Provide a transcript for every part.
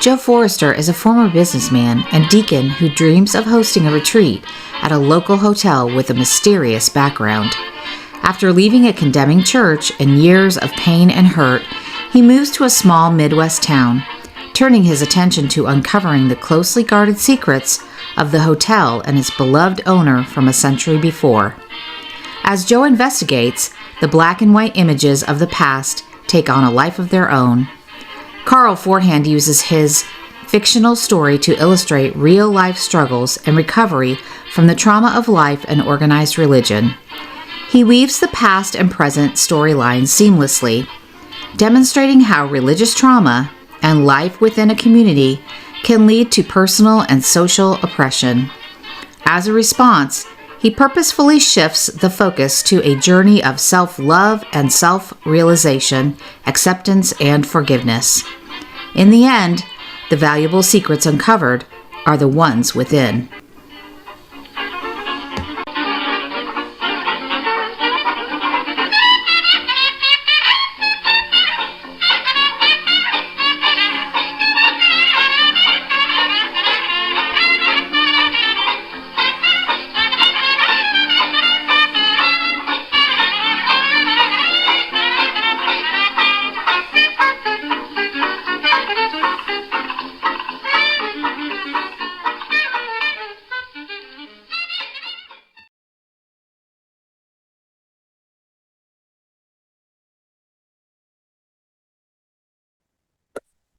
Joe Forrester is a former businessman and deacon who dreams of hosting a retreat at a local hotel with a mysterious background. After leaving a condemning church and years of pain and hurt, he moves to a small Midwest town, turning his attention to uncovering the closely guarded secrets of the hotel and its beloved owner from a century before. As Joe investigates, the black and white images of the past take on a life of their own. Karl Forehand uses his fictional story to illustrate real-life struggles and recovery from the trauma of life and organized religion. He weaves the past and present storylines seamlessly, demonstrating how religious trauma and life within a community can lead to personal and social oppression. As a response, he purposefully shifts the focus to a journey of self-love and self-realization, acceptance, and forgiveness. In the end, the valuable secrets uncovered are the ones within.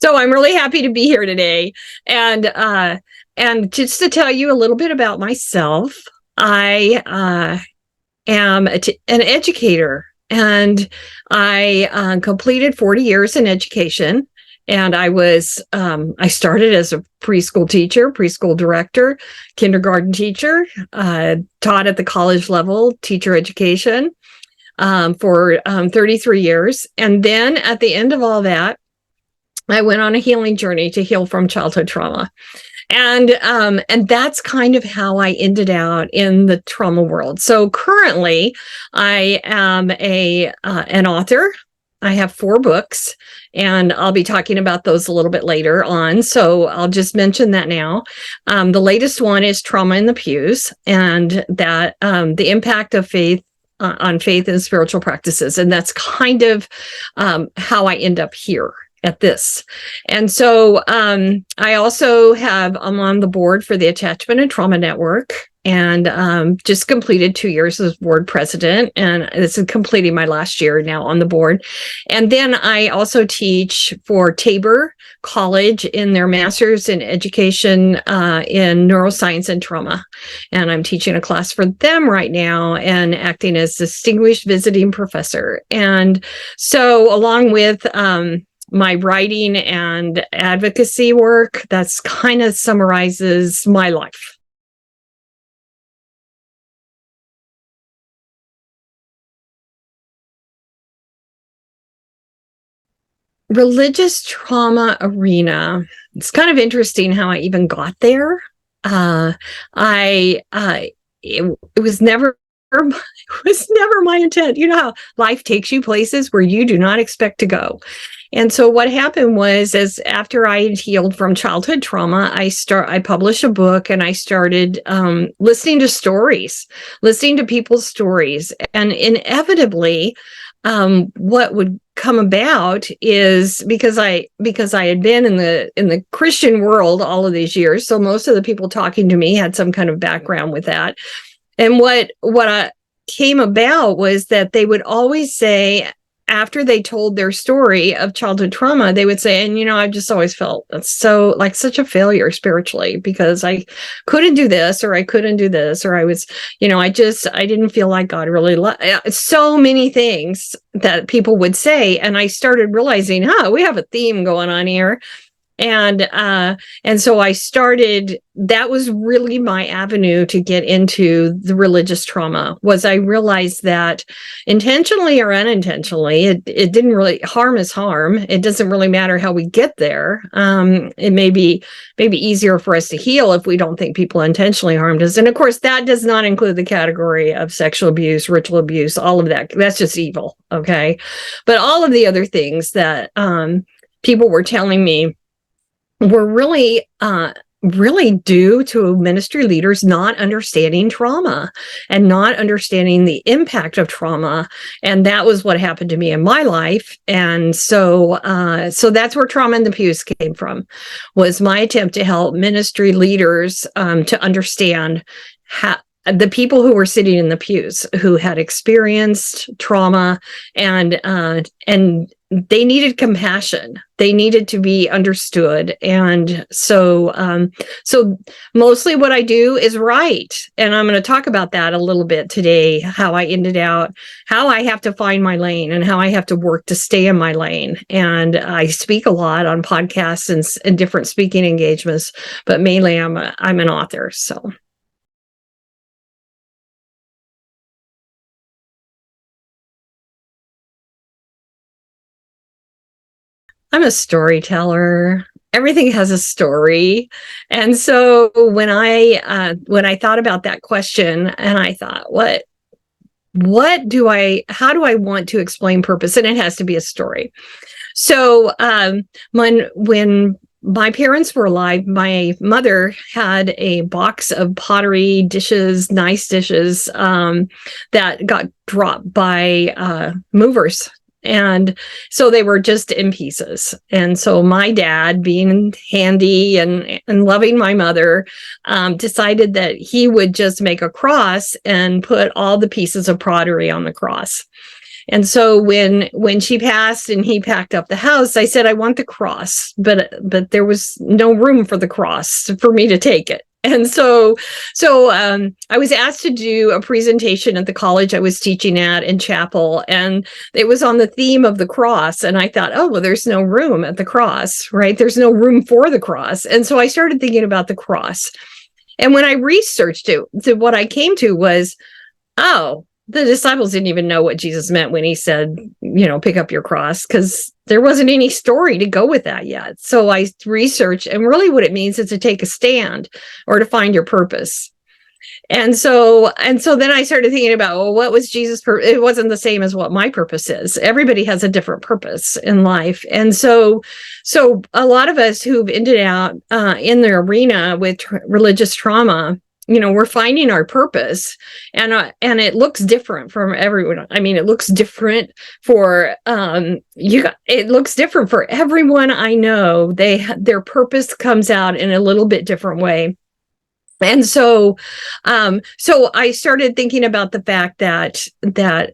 So I'm really happy to be here today, and just to tell you a little bit about myself, I am an educator, and I completed 40 years in education, and I started as a preschool teacher, preschool director, kindergarten teacher, taught at the college level, teacher education for 33 years, and then at the end of all that, I went on a healing journey to heal from childhood trauma. And that's kind of how I ended out in the trauma world. So currently, I am an author. I have 4 books, and I'll be talking about those a little bit later on. So I'll just mention that now. The latest one is Trauma in the Pews, and that the impact of faith on faith and spiritual practices. And that's kind of how I end up here at this. And so I also I'm on the board for the Attachment and Trauma Network, and just completed 2 years as board president, and this is completing my last year now on the board. And then I also teach for Tabor College in their master's in education in neuroscience and trauma. And I'm teaching a class for them right now and acting as distinguished visiting professor. And so along with my writing and advocacy work, that's kind of summarizes my life. Religious trauma arena. It's kind of interesting how I even got there. It was never my intent. You know how life takes you places where you do not expect to go. And so what happened was, as after I had healed from childhood trauma, I published a book, and I started listening to stories, listening to people's stories. And inevitably, what would come about is because I had been in the Christian world all of these years, so most of the people talking to me had some kind of background with that. And what came about was that they would always say, after they told their story of childhood trauma, they would say, and I've just always felt so like such a failure spiritually because I couldn't do this, or I couldn't do this, or I was, I didn't feel like God really so many things that people would say. And I started realizing, we have a theme going on here. And so I started, that was really my avenue to get into the religious trauma. Was I realized that intentionally or unintentionally, it didn't really, harm is harm. It doesn't really matter how we get there. It may be easier for us to heal if we don't think people intentionally harmed us. And of course, that does not include the category of sexual abuse, ritual abuse, all of that. That's just evil. Okay. But all of the other things that people were telling me were really due to ministry leaders not understanding trauma and not understanding the impact of trauma. And that was what happened to me in my life. And so that's where Trauma in the Pews came from, was my attempt to help ministry leaders to understand how the people who were sitting in the pews who had experienced trauma and they needed compassion. They needed to be understood. And so mostly what I do is write. And I'm going to talk about that a little bit today, how I ended out, how I have to find my lane and how I have to work to stay in my lane. And I speak a lot on podcasts and different speaking engagements, but mainly I'm an author. So. I'm a storyteller. Everything has a story. And so when I thought about that question, and I thought, how do I want to explain purpose? And it has to be a story. So when my parents were alive, my mother had a box of pottery dishes, nice dishes, that got dropped by movers. And so they were just in pieces. And so my dad, being handy and loving my mother, decided that he would just make a cross and put all the pieces of pottery on the cross. And so when she passed and he packed up the house, I said, I want the cross, but there was no room for the cross for me to take it. And so I was asked to do a presentation at the college I was teaching at in chapel, and it was on the theme of the cross. And I thought, oh, well, there's no room at the cross, right? There's no room for the cross. And so I started thinking about the cross. And when I researched it, what I came to was, the disciples didn't even know what Jesus meant when he said, pick up your cross, because there wasn't any story to go with that yet. So I researched, and really what it means is to take a stand or to find your purpose. And so then I started thinking about, what was Jesus' purpose? It wasn't the same as what my purpose is. Everybody has a different purpose in life. And so a lot of us who've ended out in the arena with religious trauma, we're finding our purpose, and it looks different from everyone. I mean, it looks different for it looks different for everyone I know. Their purpose comes out in a little bit different way. And so I started thinking about the fact that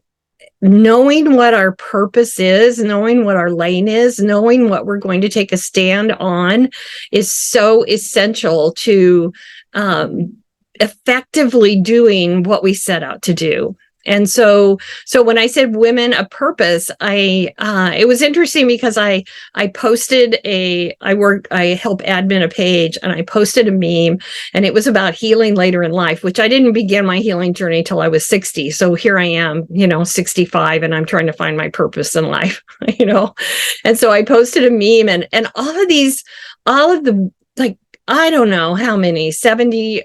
knowing what our purpose is, knowing what our lane is, knowing what we're going to take a stand on is so essential to effectively doing what we set out to do. And so when I said women a purpose, it was interesting because I help admin a page, and I posted a meme, and it was about healing later in life, which I didn't begin my healing journey till I was 60. So here I am, 65, and I'm trying to find my purpose in life, And so I posted a meme, and all of the I don't know how many, 70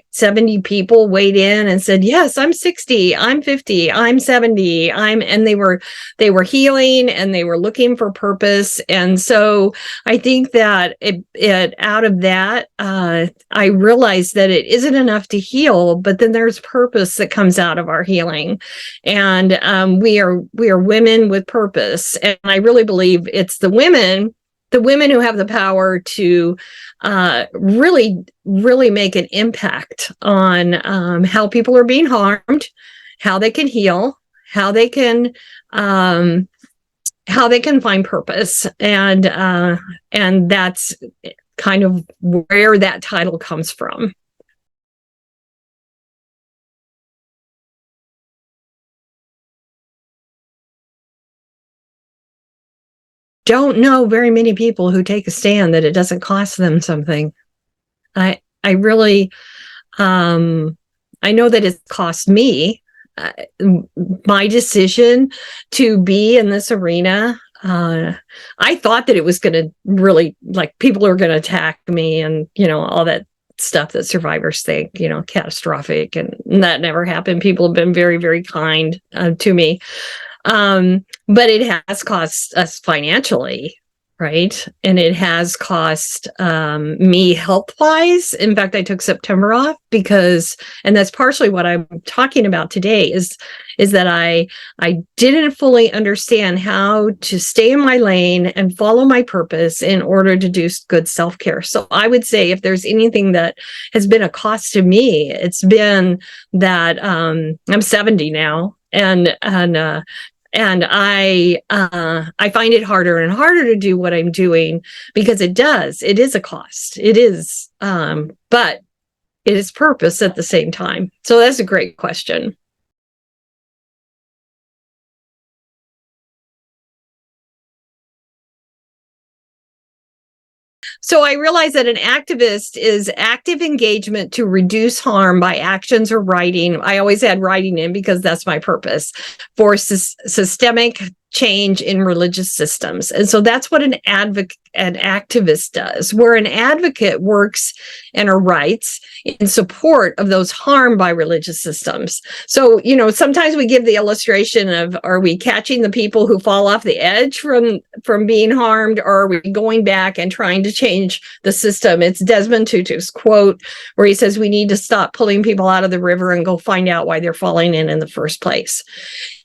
people weighed in and said, yes, I'm 60, I'm 50, I'm 70, and they were healing, and they were looking for purpose. And so I think that it out of that, I realized that it isn't enough to heal, but then there's purpose that comes out of our healing. And we are women with purpose. And I really believe it's the women who have the power to really, really make an impact on how people are being harmed how they can heal, how they can find purpose, and that's kind of where that title comes from. Don't know very many people who take a stand that it doesn't cost them something. I really, I know that it's cost me my decision to be in this arena. I thought that it was going to really, like, people are going to attack me and, all that stuff that survivors think, catastrophic, and that never happened. People have been very, very kind to me. But it has cost us financially, right? And it has cost me health-wise. In fact, I took September off because, and that's partially what I'm talking about today, is that I didn't fully understand how to stay in my lane and follow my purpose in order to do good self-care. So I would say, if there's anything that has been a cost to me, it's been that I'm 70 now, and I find it harder and harder to do what I'm doing, because it is a cost. It is, but it is purpose at the same time. So that's a great question. So I realize that an activist is active engagement to reduce harm by actions or writing. I always add writing in because that's my purpose, for systemic change in religious systems. And so that's what an activist does, where an advocate works and writes in support of those harmed by religious systems. So, sometimes we give the illustration of, are we catching the people who fall off the edge from being harmed, or are we going back and trying to change the system? It's Desmond Tutu's quote where he says, we need to stop pulling people out of the river and go find out why they're falling in the first place.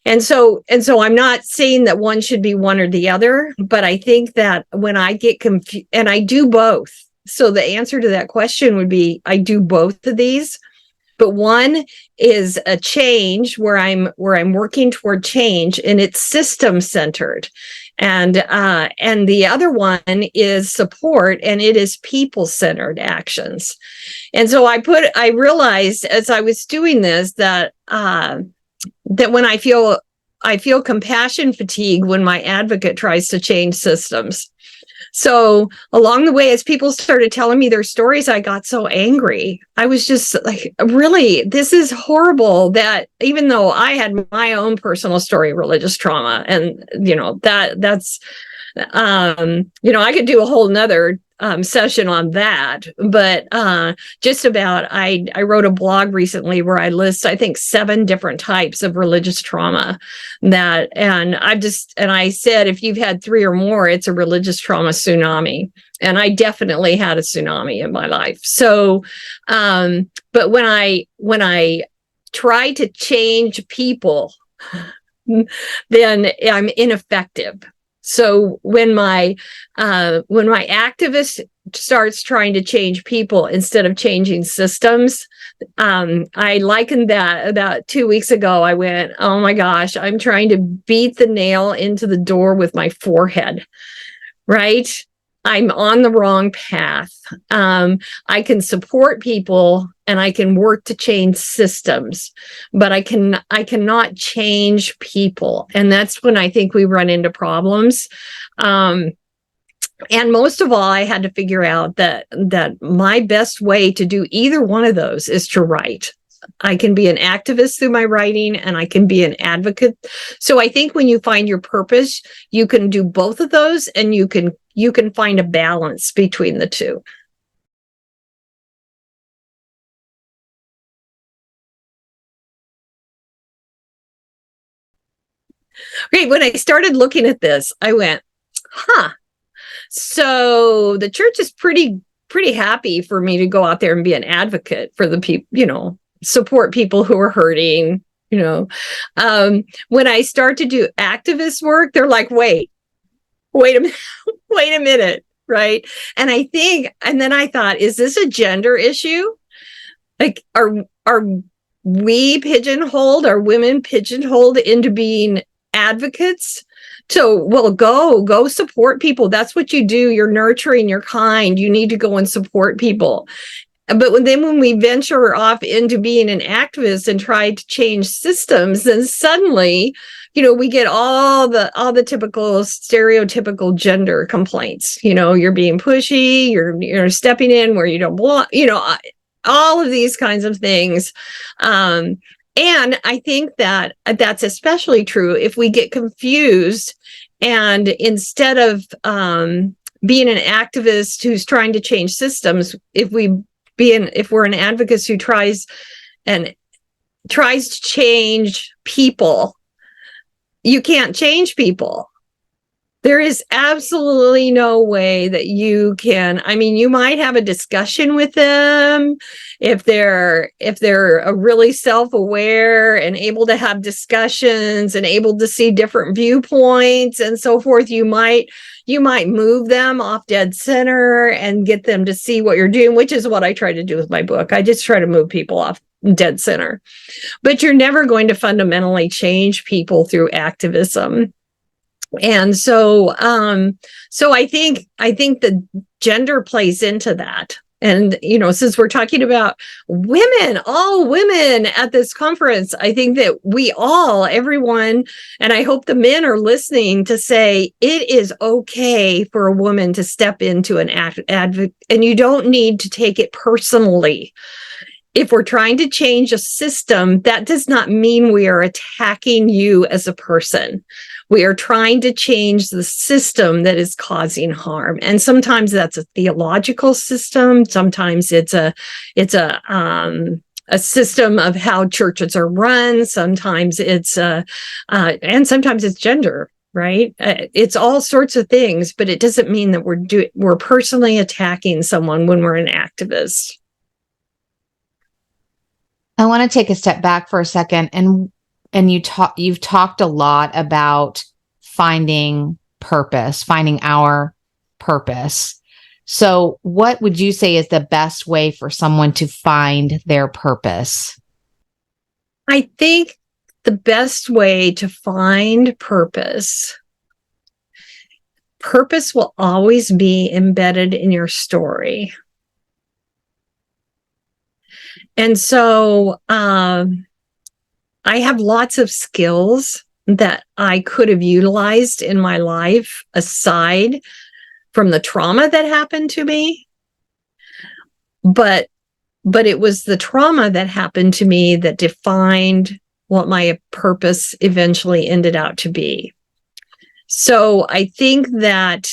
And so I'm not saying that one should be one or the other, but I think that when I get confused, and I do both. So the answer to that question would be, I do both of these, but one is a change where I'm working toward change, and it's system centered. And the other one is support, and it is people centered actions. And so I realized as I was doing this that when I feel compassion fatigue when my advocate tries to change systems. So along the way, as people started telling me their stories, I got so angry. I was just like, really, this is horrible, that even though I had my own personal story of religious trauma, and, that's, I could do a whole nother session on that, but just about, I wrote a blog recently where I list, I think, 7 different types of religious trauma and I said, if you've had 3 or more, it's a religious trauma tsunami. And I definitely had a tsunami in my life. So, but when I try to change people, then I'm ineffective. So when my activist starts trying to change people instead of changing systems, I likened that about 2 weeks ago. I went, oh my gosh, I'm trying to beat the nail into the door with my forehead, right? I'm on the wrong path. I can support people and I can work to change systems, but I cannot change people. And that's when I think we run into problems. And most of all, I had to figure out that my best way to do either one of those is to write. I can be an activist through my writing, and I can be an advocate. So I think when you find your purpose, you can do both of those, and you can find a balance between the two. Okay, when I started looking at this, I went, so the church is pretty happy for me to go out there and be an advocate for the people, support people who are hurting. When I start to do activist work, they're like, wait a minute, right? And then I thought, is this a gender issue? Like, are we pigeonholed, our women pigeonholed into being advocates. So, well, go support people. That's what you do. You're nurturing, you're kind. You need to go and support people. But when we venture off into being an activist and try to change systems, then suddenly, we get all the typical stereotypical gender complaints. You're being pushy, you're stepping in where you don't belong, all of these kinds of things. And I think that that's especially true if we get confused, and instead of being an activist who's trying to change systems, if we're an advocate who tries to change people, you can't change people. There is absolutely no way that you can. I mean, you might have a discussion with them if they're a really self-aware and able to have discussions and able to see different viewpoints and so forth. You might move them off dead center and get them to see what you're doing, which is what I try to do with my book. I just try to move people off dead center. But you're never going to fundamentally change people through activism. And so I think the gender plays into that. And, since we're talking about women, all women at this conference, I think that everyone, and I hope the men are listening to say it is okay for a woman to step into an advocate, and you don't need to take it personally. If we're trying to change a system, that does not mean we are attacking you as a person. We are trying to change the system that is causing harm. And sometimes that's a theological system. Sometimes it's a system of how churches are run. Sometimes and sometimes it's gender, right? It's all sorts of things, but it doesn't mean that we're personally attacking someone when we're an activist. I want to take a step back for a second, and you've talked a lot about finding purpose, finding our purpose. So what would you say is the best way for someone to find their purpose? I think the best way to find purpose will always be embedded in your story. And so I have lots of skills that I could have utilized in my life aside from the trauma that happened to me. But it was the trauma that happened to me that defined what my purpose eventually ended out to be. So I think that,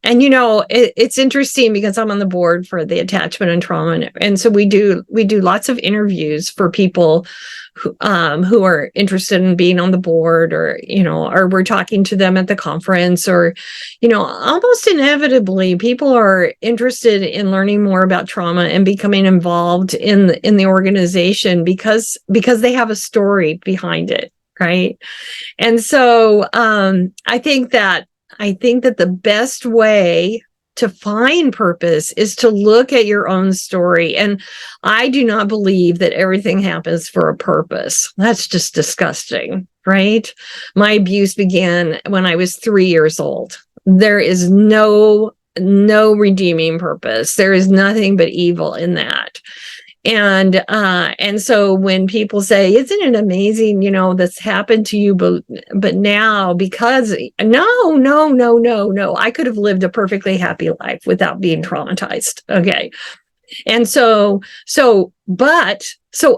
it's interesting because I'm on the board for the attachment and trauma. And so we do lots of interviews for people who are interested in being on the board, or we're talking to them at the conference, or, almost inevitably people are interested in learning more about trauma and becoming involved in the organization because they have a story behind it. Right. And so I think that the best way to find purpose is to look at your own story. And I do not believe that everything happens for a purpose. That's just disgusting. Right. My abuse began when I was 3 years old. There is no redeeming purpose. There is nothing but evil in that. And so when people say, isn't it amazing, this happened to you, but now because no, I could have lived a perfectly happy life without being traumatized. Okay. And so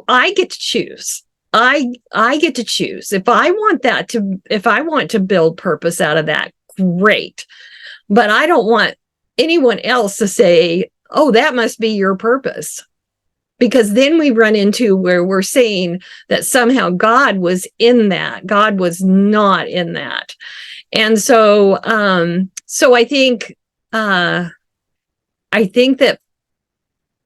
I get to choose. I get to choose if I want to build purpose out of that, great. But I don't want anyone else to say, oh, that must be your purpose. Because then we run into where we're saying that somehow God was in that. God was not in that. And so I think that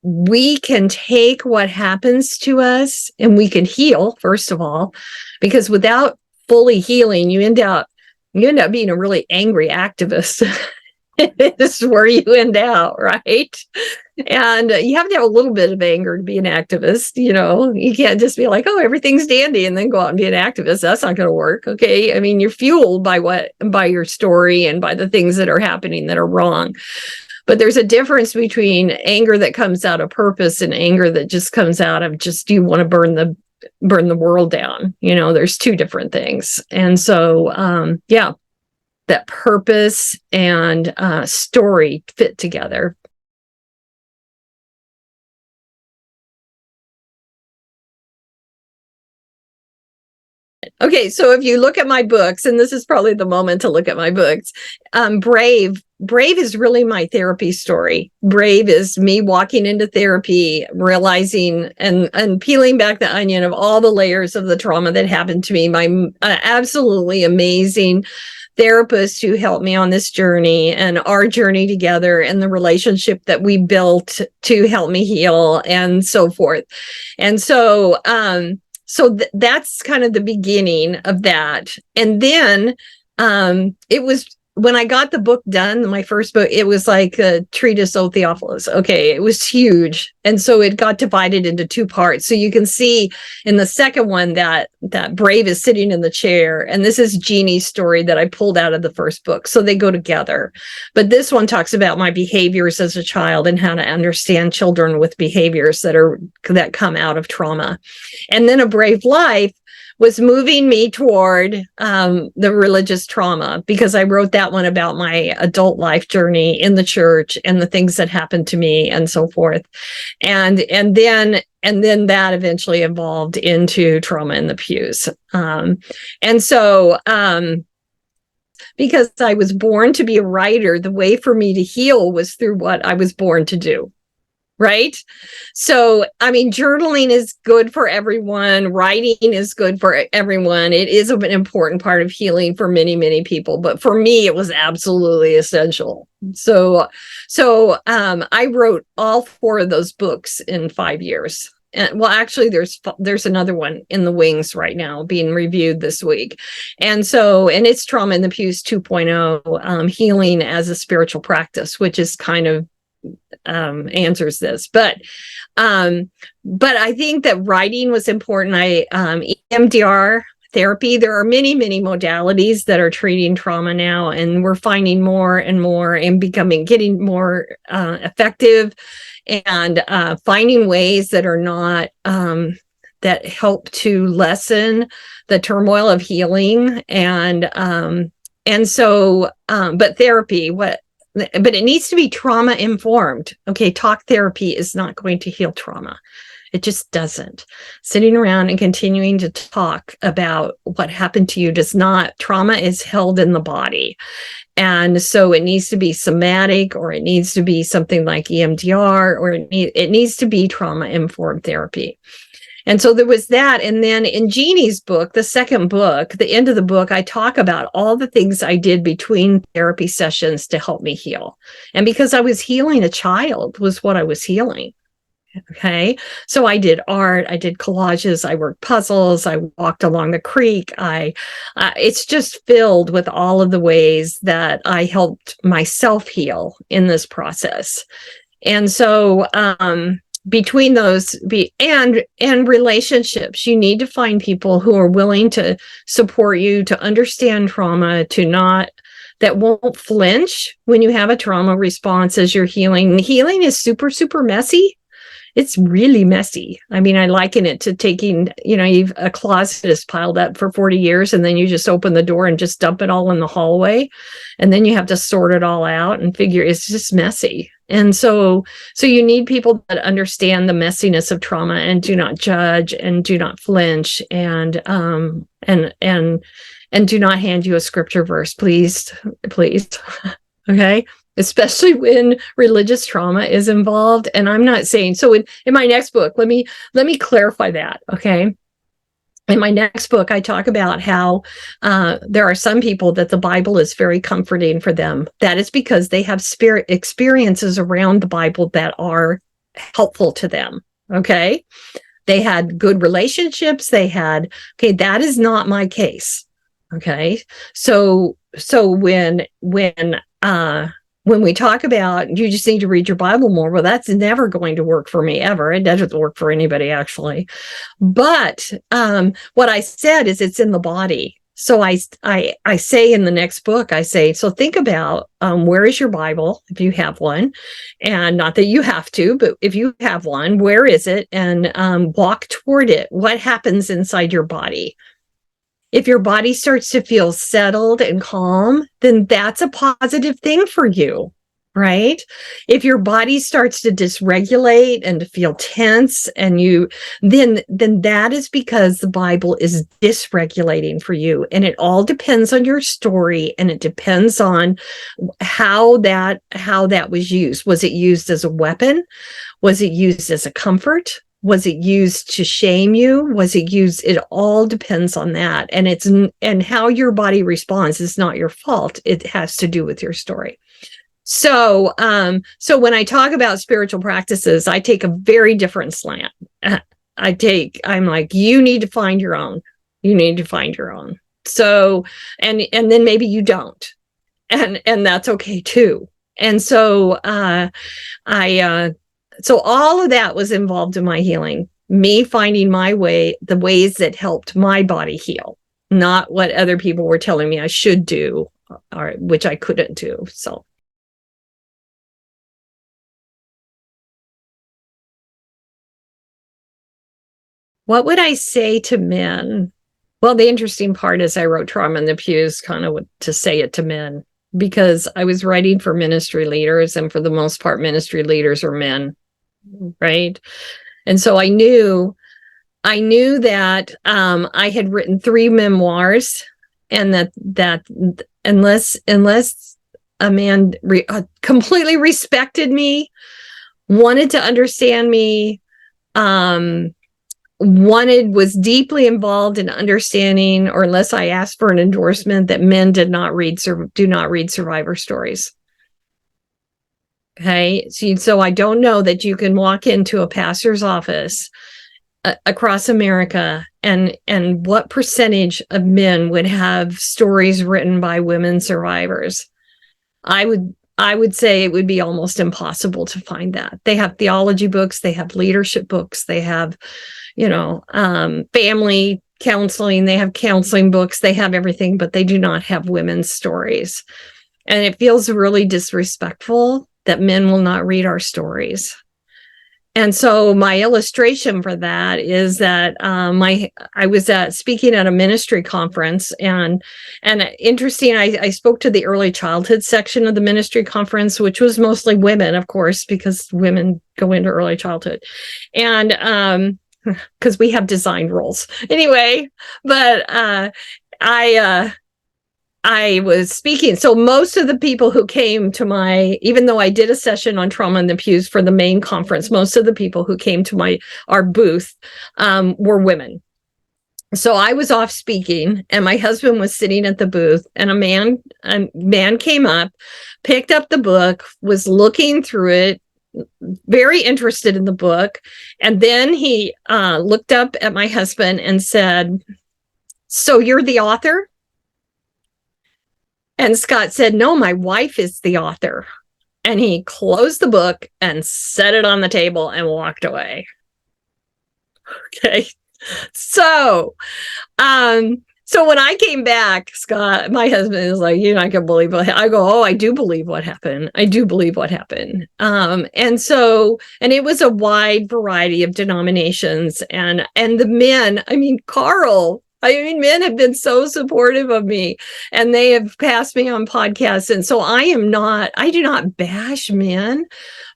we can take what happens to us and we can heal, first of all, because without fully healing, you end up being a really angry activist. This is where you end out, right? And you have to have a little bit of anger to be an activist. You can't just be like, oh, everything's dandy and then go out and be an activist. That's not going to work. Okay. I mean, you're fueled by your story and by the things that are happening that are wrong. But there's a difference between anger that comes out of purpose and anger that just comes out of just, you want to burn the world down. There's two different things. And so, that purpose and story fit together. Okay, so if you look at my books, and this is probably the moment to look at my books, Brave is really my therapy story. Brave is me walking into therapy, realizing and peeling back the onion of all the layers of the trauma that happened to me. My absolutely amazing therapist who helped me on this journey, and our journey together, and the relationship that we built to help me heal, and so forth. And so, that's kind of the beginning of that. And then it was when I got the book done, my first book, it was like a treatise O Theophilus. Okay, it was huge. And so it got divided into two parts. So you can see in the second one that Brave is sitting in the chair. And this is Janyne's story that I pulled out of the first book. So they go together. But this one talks about my behaviors as a child and how to understand children with behaviors that come out of trauma. And then A Brave Life was moving me toward the religious trauma, because I wrote that one about my adult life journey in the church and the things that happened to me and so forth. And then that eventually evolved into Trauma in the Pews. And so because I was born to be a writer, the way for me to heal was through what I was born to do. Right. So, I mean, journaling is good for everyone. Writing is good for everyone. It is an important part of healing for many, many people. But for me, it was absolutely essential. So I wrote all 4 of those books in 5 years. And well, actually, there's another one in the wings right now being reviewed this week. And it's Trauma in the Pews 2.0, healing as a spiritual practice, which is kind of answers this, but I think that writing was important. EMDR therapy, there are many modalities that are treating trauma now, and we're finding more and more and getting more effective, and finding ways that are not that help to lessen the turmoil of healing, but therapy, but it needs to be trauma informed. Okay, talk therapy is not going to heal trauma. It just doesn't. Sitting around and continuing to talk about what happened to you does not. Trauma is held in the body. And so it needs to be somatic, or it needs to be something like EMDR, or it needs to be trauma informed therapy. And so there was that. And then in Janyne's book, the second book, the end of the book, I talk about all the things I did between therapy sessions to help me heal. And because I was healing a child was what I was healing. Okay. So I did art, I did collages, I worked puzzles, I walked along the creek. It's just filled with all of the ways that I helped myself heal in this process. And so, between those and relationships, you need to find people who are willing to support you, to understand trauma, that won't flinch when you have a trauma response as you're healing. Healing is super, super messy. It's really messy. I mean, I liken it to taking, a closet is piled up for 40 years, and then you just open the door and just dump it all in the hallway. And then you have to sort it all out and figure it's just messy. And so you need people that understand the messiness of trauma and do not judge and do not flinch and do not hand you a scripture verse, please. Okay. Especially when religious trauma is involved. And I'm not saying, so in my next book, let me clarify that. Okay. In my next book, I talk about how there are some people that the Bible is very comforting for them. That is because they have spirit experiences around the Bible that are helpful to them. Okay. They had good relationships. That is not my case. Okay. So when when we talk about you just need to read your Bible more, well, that's never going to work for me ever. It doesn't work for anybody, actually. But what I said is it's in the body. So I say in the next book, I say, so think about where is your Bible, if you have one, and not that you have to, but if you have one, where is it? And walk toward it. What happens inside your body? If your body starts to feel settled and calm, then that's a positive thing for you, right? If your body starts to dysregulate and to feel tense, and then that is because the Bible is dysregulating for you. And it all depends on your story, and it depends on how that was used. Was it used as a weapon? Was it used as a comfort? Was it used to shame you? Was it used? It all depends on that. And how your body responds is not your fault. It has to do with your story. So when I talk about spiritual practices, I take a very different slant. I'm like, you need to find your own. You need to find your own. So, and then maybe you don't. And that's okay too. And so, so all of that was involved in my healing, me finding my way, the ways that helped my body heal, not what other people were telling me I should do, or which I couldn't do. So. What would I say to men? Well, the interesting part is I wrote Trauma in the Pews kind of to say it to men, because I was writing for ministry leaders, and for the most part, ministry leaders are men. Right. And so I knew that I had written 3 memoirs, and that unless a man completely respected me, wanted to understand me, was deeply involved in understanding, or unless I asked for an endorsement, that men do not read survivor stories. Okay, so I don't know that you can walk into a pastor's office across America and what percentage of men would have stories written by women survivors. I would say it would be almost impossible to find that. They have theology books, they have leadership books, they have, family counseling, they have counseling books, they have everything, but they do not have women's stories. And it feels really disrespectful that men will not read our stories. And so my illustration for that is that I was speaking at a ministry conference, and interesting, I spoke to the early childhood section of the ministry conference, which was mostly women, of course, because women go into early childhood, and because we have designed roles anyway. But I was speaking. So most of the people who came to even though I did a session on trauma in the pews for the main conference, most of the people who came to our booth were women. So I was off speaking, and my husband was sitting at the booth, and a man came up, picked up the book, was looking through it, very interested in the book. And then he looked up at my husband and said, "So you're the author?" And Scott said, "No, my wife is the author." And he closed the book and set it on the table and walked away. Okay. So when I came back, Scott, my husband is like, "You're not going to believe what happened." I go, "Oh, I do believe what happened. I do believe what happened." And it was a wide variety of denominations, and the men, Karl, men have been so supportive of me, and they have passed me on podcasts. And so I do not bash men,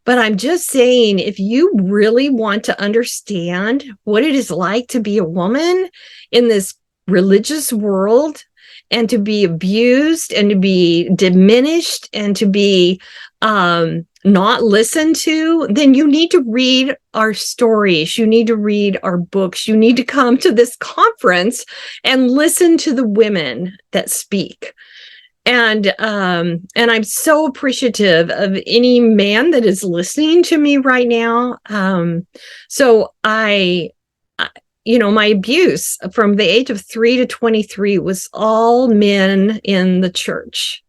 but I'm just saying, if you really want to understand what it is like to be a woman in this religious world, and to be abused, and to be diminished, and to be not listened to, then you need to read our stories. You need to read our books. You need to come to this conference and listen to the women that speak. And I'm so appreciative of any man that is listening to me right now. So my abuse from the age of 3 to 23 was all men in the church.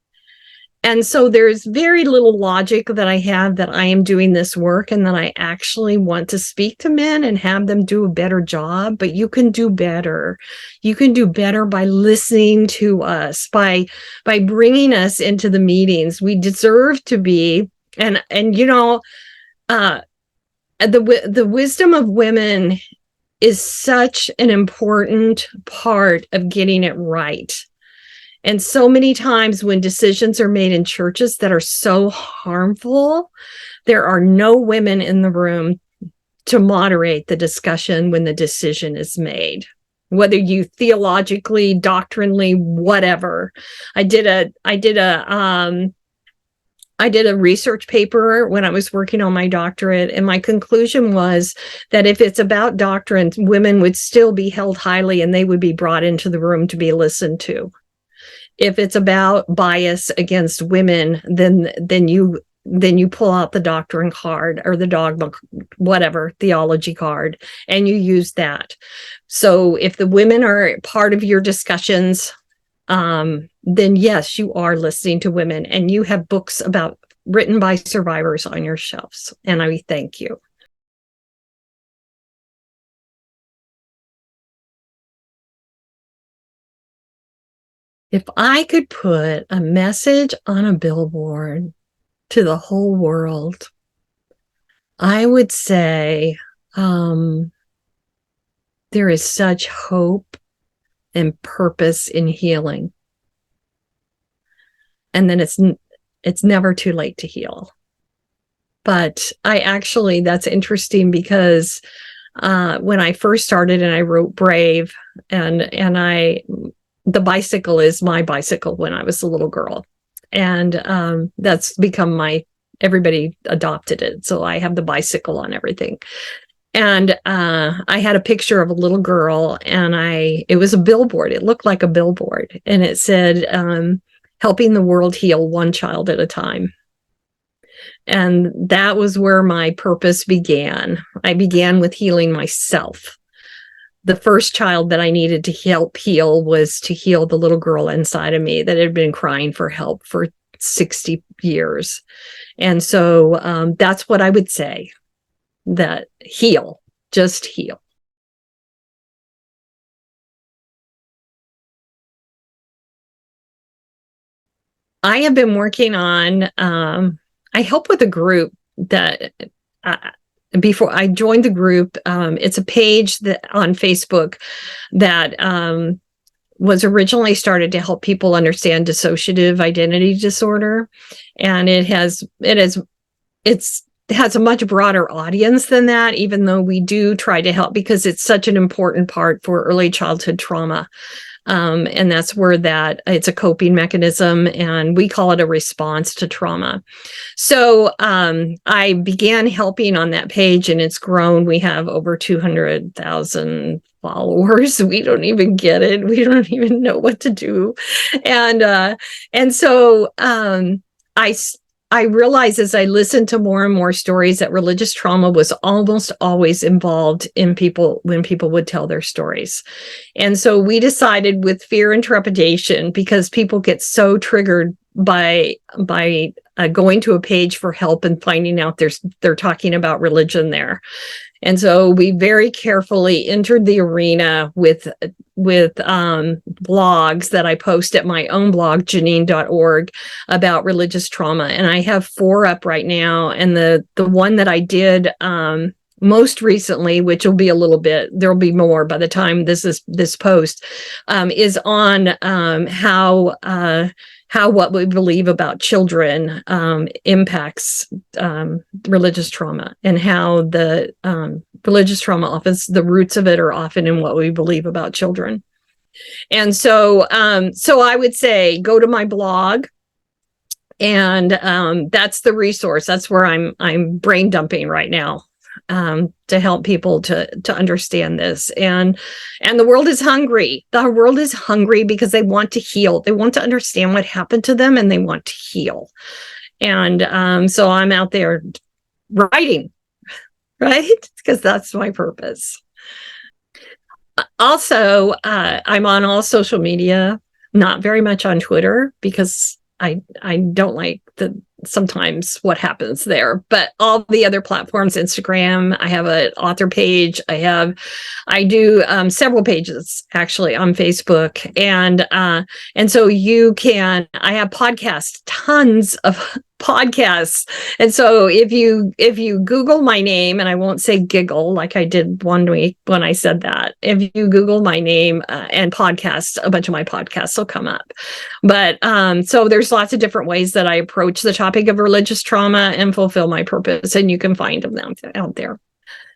And so there's very little logic that I have that I am doing this work and that I actually want to speak to men and have them do a better job. But you can do better. You can do better by listening to us, by bringing us into the meetings. We deserve to be, and the wisdom of women is such an important part of getting it right. And so many times when decisions are made in churches that are so harmful, there are no women in the room to moderate the discussion when the decision is made, whether you theologically, doctrinally, whatever. I did a research paper when I was working on my doctorate, and my conclusion was that if it's about doctrine, women would still be held highly and they would be brought into the room to be listened to. If it's about bias against women, then you pull out the doctrine card or the dogma, whatever, theology card, and you use that. So if the women are part of your discussions, then yes, you are listening to women, and you have books written by survivors on your shelves. And I thank you. If I could put a message on a billboard to the whole world, I would say there is such hope and purpose in healing. And then it's never too late to heal. But that's interesting because when I first started and I wrote Brave, and the bicycle is my bicycle when I was a little girl. And that's become everybody adopted it. So I have the bicycle on everything. And I had a picture of a little girl, and it was a billboard. It looked like a billboard. And it said, helping the world heal one child at a time. And that was where my purpose began. I began with healing myself. The first child that I needed to help heal was to heal the little girl inside of me that had been crying for help for 60 years. And so that's what I would say, that heal, just heal. I have been working on, I help with a group that before I joined the group, it's a page that on Facebook that was originally started to help people understand dissociative identity disorder, and it has a much broader audience than that. Even though we do try to help because it's such an important part for early childhood trauma. And that's where it's a coping mechanism, and we call it a response to trauma. So I began helping on that page, and it's grown. We have over 200,000 followers. We don't even get it. We don't even know what to do. And so I realized as I listened to more and more stories that religious trauma was almost always involved in people when people would tell their stories. And so we decided, with fear and trepidation, because people get so triggered by going to a page for help and finding out they're talking about religion there. And so we very carefully entered the arena with blogs that I post at my own blog, Janyne.org, about religious trauma. And I have 4 up right now. And the one that I did most recently, which will be there'll be more by the time this post, is on how what we believe about children impacts religious trauma, and how the religious trauma often, the roots of it are often in what we believe about children. And so I would say go to my blog, and that's the resource. That's where I'm brain dumping right now. To help people to understand this. And the world is hungry. The world is hungry because they want to heal. They want to understand what happened to them, and they want to heal. And so I'm out there writing, right? Because that's my purpose. Also, I'm on all social media, not very much on Twitter, because I don't like sometimes what happens there, but all the other platforms, Instagram, I have an author page. I do several pages actually on Facebook, and so I have podcasts, tons of podcasts. And so if you Google my name, and I won't say giggle like I did one week when I said that, if you Google my name and podcast, a bunch of my podcasts will come up. But so there's lots of different ways that I approach the topic of religious trauma and fulfill my purpose, and you can find them out there.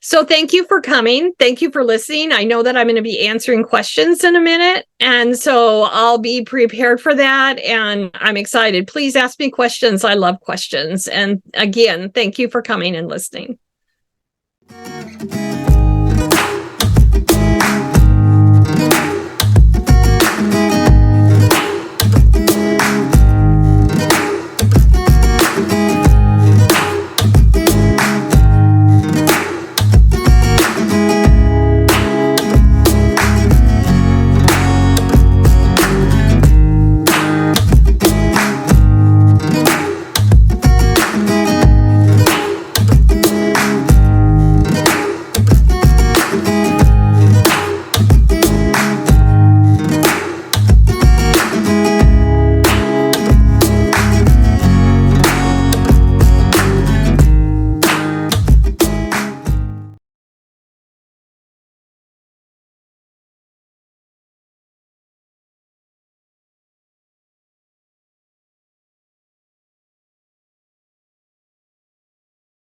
So thank you for coming. Thank you for listening. I know that I'm going to be answering questions in a minute, and so I'll be prepared for that, and I'm excited. Please ask me questions. I love questions. And again, thank you for coming and listening.